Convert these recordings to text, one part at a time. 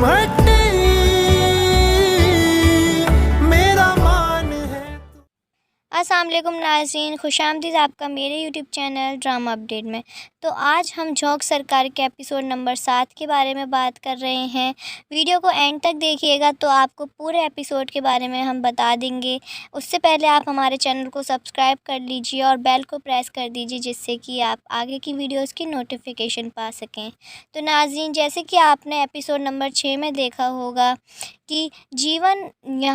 सिमटी मेरा मान है। अस्सलाम वालेकुम नाज़रीन, खुशामदीद आपका मेरे यूट्यूब चैनल ड्रामा अपडेट में। तो आज हम झोंक सरकार के एपिसोड नंबर 7 के बारे में बात कर रहे हैं। वीडियो को एंड तक देखिएगा तो आपको पूरे एपिसोड के बारे में हम बता देंगे। उससे पहले आप हमारे चैनल को सब्सक्राइब कर लीजिए और बेल को प्रेस कर दीजिए, जिससे कि आप आगे की वीडियोस की नोटिफिकेशन पा सकें। तो नाज़रीन, जैसे कि आपने एपिसोड नंबर 6 में देखा होगा कि जीवन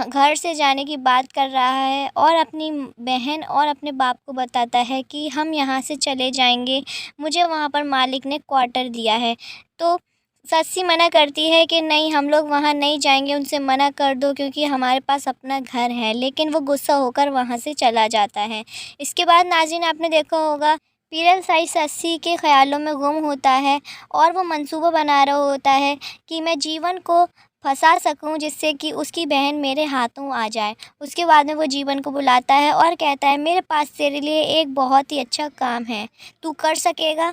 घर से जाने की बात कर रहा है और अपनी बहन और अपने बाप को बताता है कि हम यहाँ से चले जाएंगे, मुझे वहाँ पर मालिक ने क्वार्टर दिया है। तो सस्सी मना करती है कि नहीं, हम लोग वहाँ नहीं जाएंगे, उनसे मना कर दो क्योंकि हमारे पास अपना घर है। लेकिन वो गुस्सा होकर वहाँ से चला जाता है। इसके बाद नाज़रीन, आपने देखा होगा पीरल साई सस्सी के ख़्यालों में गुम होता है और वो मंसूबा बना रहा होता है कि मैं जीवन को फंसा सकूं, जिससे कि उसकी बहन मेरे हाथों आ जाए। उसके बाद में वो जीवन को बुलाता है और कहता है, मेरे पास तेरे लिए एक बहुत ही अच्छा काम है, तू कर सकेगा?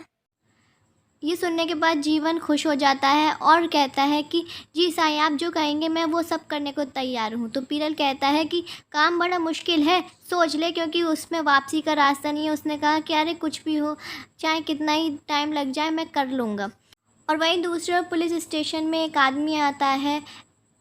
ये सुनने के बाद जीवन खुश हो जाता है और कहता है कि जी साईं, आप जो कहेंगे मैं वो सब करने को तैयार हूँ। तो पीरल कहता है कि काम बड़ा मुश्किल है, सोच ले, क्योंकि उसमें वापसी का रास्ता नहीं है। उसने कहा कि अरे कुछ भी हो, चाहे कितना ही टाइम लग जाए, मैं कर लूँगा। और वहीं दूसरी ओर पुलिस स्टेशन में एक आदमी आता है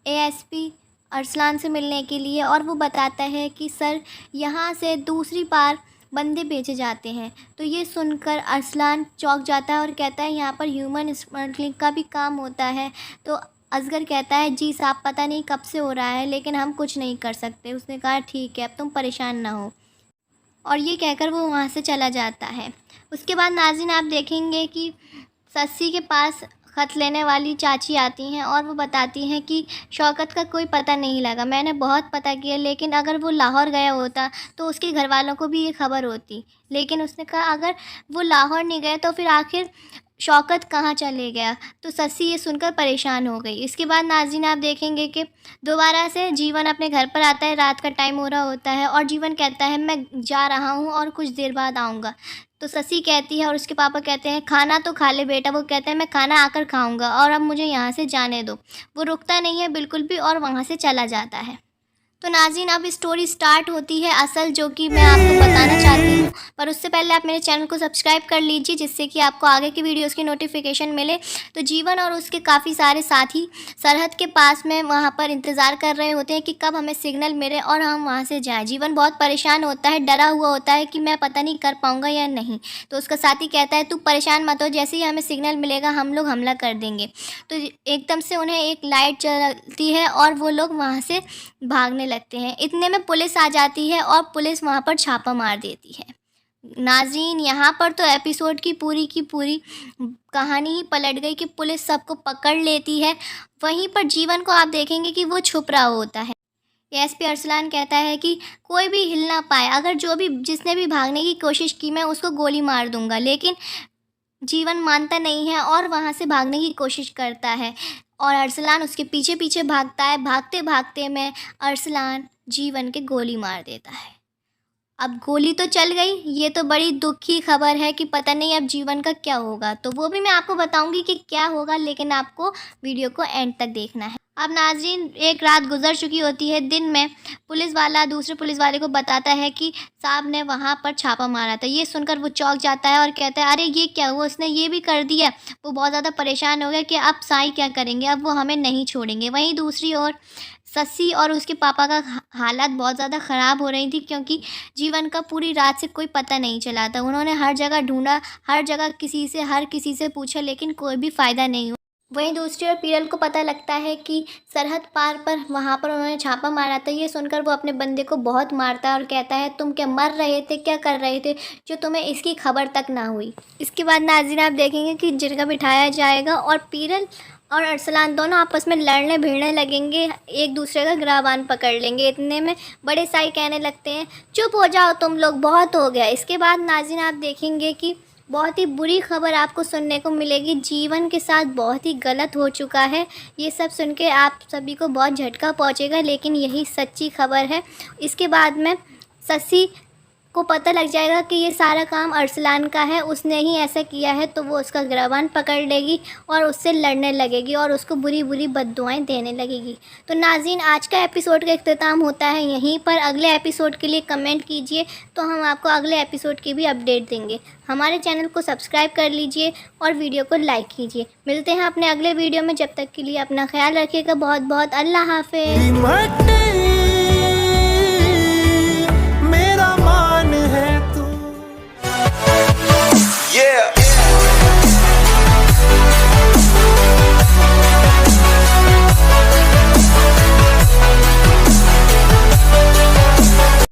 एएसपी अरसलान से मिलने के लिए और वो बताता है कि सर, यहाँ से दूसरी पार बंदे बेचे जाते हैं। तो ये सुनकर अरसलान चौंक जाता है और कहता है यहाँ पर ह्यूमन स्मगलिंग का भी काम होता है। तो असगर कहता है जी साहब, पता नहीं कब से हो रहा है लेकिन हम कुछ नहीं कर सकते। उसने कहा ठीक है, अब तुम परेशान ना हो। और ये कहकर वो वहाँ से चला जाता है। उसके बाद नाज़रीन, आप देखेंगे कि सस्सी के पास ख़त लेने वाली चाची आती हैं और वो बताती हैं कि शौकत का कोई पता नहीं लगा। मैंने बहुत पता किया, लेकिन अगर वो लाहौर गया होता तो उसके घर वालों को भी ये खबर होती। लेकिन उसने कहा अगर वो लाहौर नहीं गए तो फिर आखिर शौकत कहाँ चले गया। तो सस्सी ये सुनकर परेशान हो गई। इसके बाद नाज़रीन, आप देखेंगे कि दोबारा से जीवन अपने घर पर आता है। रात का टाइम हो रहा होता है और जीवन कहता है मैं जा रहा हूँ और कुछ देर बाद आऊँगा। तो ससी कहती है और उसके पापा कहते हैं खाना तो खा ले बेटा। वो कहता है मैं खाना आकर खाऊंगा और अब मुझे यहाँ से जाने दो। वो रुकता नहीं है बिल्कुल भी और वहाँ से चला जाता है। तो नाज़रीन, अब स्टोरी स्टार्ट होती है असल, जो कि मैं आपको बताना चाहती हूँ। पर उससे पहले आप मेरे चैनल को सब्सक्राइब कर लीजिए, जिससे कि आपको आगे की वीडियोस की नोटिफिकेशन मिले। तो जीवन और उसके काफ़ी सारे साथी सरहद के पास में वहाँ पर इंतज़ार कर रहे होते हैं कि कब हमें सिग्नल मिले और हम वहाँ से जाएँ। जीवन बहुत परेशान होता है, डरा हुआ होता है कि मैं पता नहीं कर पाऊँगा या नहीं। तो उसका साथी कहता है तू परेशान मत हो, जैसे ही हमें सिग्नल मिलेगा हम लोग हमला कर देंगे। तो एकदम से उन्हें एक लाइट चलती है और वो लोग वहाँ से भागने लगते हैं। इतने में पुलिस आ जाती है और पुलिस वहाँ पर छापा मार देती है। नाज़रीन, यहाँ पर तो एपिसोड की पूरी कहानी ही पलट गई कि पुलिस सबको पकड़ लेती है। वहीं पर जीवन को आप देखेंगे कि वो छुप रहा होता है। एएसपी अरसलान कहता है कि कोई भी हिल ना पाए, अगर जिसने भी भागने की कोशिश की मैं उसको गोली मार दूंगा। लेकिन जीवन मानता नहीं है और वहाँ से भागने की कोशिश करता है और अरसलान उसके पीछे पीछे भागता है। भागते भागते में अरसलान जीवन के गोली मार देता है। अब गोली तो चल गई, ये तो बड़ी दुख की खबर है कि पता नहीं अब जीवन का क्या होगा। तो वो भी मैं आपको बताऊंगी कि क्या होगा, लेकिन आपको वीडियो को एंड तक देखना है। अब नाज़रीन, एक रात गुजर चुकी होती है। दिन में पुलिस वाला दूसरे पुलिस वाले को बताता है कि साहब ने वहाँ पर छापा मारा था। ये सुनकर वो चौंक जाता है और कहता है अरे ये क्या हुआ, उसने ये भी कर दिया। वो बहुत ज़्यादा परेशान हो गया कि अब साईं क्या करेंगे, अब वो हमें नहीं छोड़ेंगे। वहीं दूसरी ओर सस्सी और उसके पापा का हालत बहुत ज़्यादा ख़राब हो रही थी, क्योंकि जीवन का पूरी रात से कोई पता नहीं चला था। उन्होंने हर जगह ढूंढा, हर जगह हर किसी से पूछा, लेकिन कोई भी फ़ायदा नहीं हुआ। वहीं दूसरी ओर पीरल को पता लगता है कि सरहद पार पर वहाँ पर उन्होंने छापा मारा था। ये सुनकर वो अपने बंदे को बहुत मारता है और कहता है तुम क्या मर रहे थे, क्या कर रहे थे जो तुम्हें इसकी खबर तक ना हुई। इसके बाद नाज़रीन, आप देखेंगे कि जिरगा बिठाया जाएगा और पीरल और अरसलान दोनों आपस में लड़ने भिड़ने लगेंगे, एक दूसरे का गिराबान पकड़ लेंगे। इतने में बड़े साई कहने लगते हैं चुप हो जाओ तुम लोग, बहुत हो गया। इसके बाद नाज़रीन, आप देखेंगे कि बहुत ही बुरी खबर आपको सुनने को मिलेगी। जीवन के साथ बहुत ही गलत हो चुका है। ये सब सुन के आप सभी को बहुत झटका पहुंचेगा, लेकिन यही सच्ची खबर है। इसके बाद में ससी को पता लग जाएगा कि ये सारा काम अरसलान का है, उसने ही ऐसा किया है, तो वो उसका गिरबान पकड़ लेगी और उससे लड़ने लगेगी और उसको बुरी बुरी बद्दुआएं देने लगेगी। तो नाज़रीन, आज का एपिसोड का इख्तिताम होता है यहीं पर। अगले एपिसोड के लिए कमेंट कीजिए तो हम आपको अगले एपिसोड की भी अपडेट देंगे। हमारे चैनल को सब्सक्राइब कर लीजिए और वीडियो को लाइक कीजिए। मिलते हैं अपने अगले वीडियो में, जब तक के लिए अपना ख्याल रखिएगा। बहुत बहुत अल्लाह हाफ़िज़।